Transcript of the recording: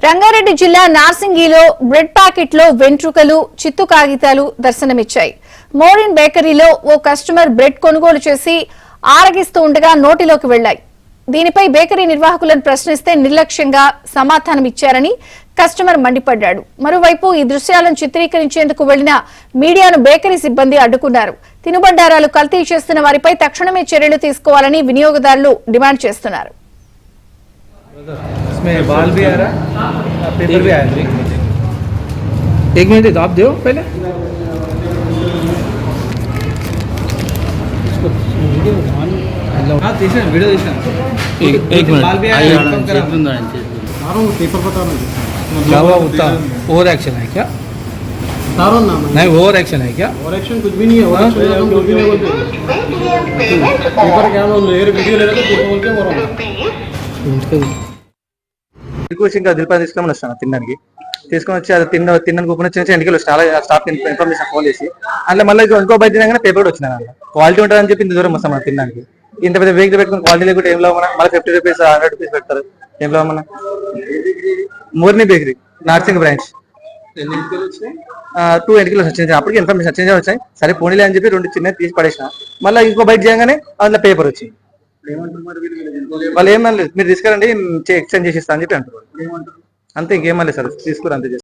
రంగారెడ్డి జిల్లా నార్సింగిలో bread packet లో వెంట్రుకలు చిత్తు కాగితాలు దర్శనమిచ్చాయి. మోరిన్ బేకరీలో ఓ కస్టమర్ బ్రెడ్ కొనుగోలు చేసి ఆరగిస్తూ ఉండగా నోటిలోకి వెళ్లాయి. దీనిపై బేకరీ నిర్వాహకులను ప్రశ్నిస్తే నిర్లక్ష్యంగా సమాధానమిచ్చారని కస్టమర్ మండిపడ్డాడు. మరోవైపు ఈ దృశ్యాలను చిత్రీకరించేందుకు వెళ్లిన మీడియాను బేకరీ సిబ్బంది అడ్డుకున్నారు. తినుబండారాలు కల్తీ చేస్తున్న వారిపై తక్షణమే చర్యలు తీసుకోవాలని వినియోగదారులు డిమాండ్ చేస్తున్నారు. इसमें बाल भी आ रहा है, पेपर भी आया है। एक मिनट आप दो पहले हाँ तीसरा वीडियो तीसरा एक मिनट बाल भी आया पेपर पता क्या हुआ उतना ओवर एक्शन है क्या नहीं ओवर एक्शन है क्या ओवर एक्शन कुछ भी नहीं है पेपर क्या वीडियो ले रहे थे बोल के ఇంకా దిల్పని తీసుకొని వస్తాను తినడానికి తీసుకొని వచ్చి అది తిన్న కూపన్ వచ్చి ఇంటికి చాలా స్టాఫ్ ఇన్ఫర్మేషన్ ఫోన్ చేసి అందులో మళ్ళీ ఇంకో బయట తినగానే పేపర్ కూడా వచ్చినాను. క్వాలిటీ ఉంటుందని చెప్పి ఇంత దూరం వస్తాం మనం తినడానికి. ఇంత పెద్ద వేగ్ పెట్టుకుని క్వాలిటీ లేకుండా ఏం లేవన్నా మళ్ళీ 50 రూపీస్ 100 రూపీస్ పెడతారు. ఏం లేవన్నా మోర్ని బేకరీ నార్సింగ్ బ్రాంచ్ 2 ఎంటికలు వచ్చింది. అప్పటికి ఇన్ఫర్మేషన్ చేంజ్ వచ్చాయి. సరే పోనీలే అని చెప్పి 2 చిన్నవి తీసి పడేసిన. మళ్ళీ ఇంకో బయట చేయగానే అందులో పేపర్ వచ్చింది. వాళ్ళు ఏమనలేదు, మీరు తీసుకురండి ఎక్స్చేంజ్ చేసి ఇస్తా అని చెప్పి అంటారు. అంతే ఇంకేమలేదు సార్, తీసుకురా అంతే.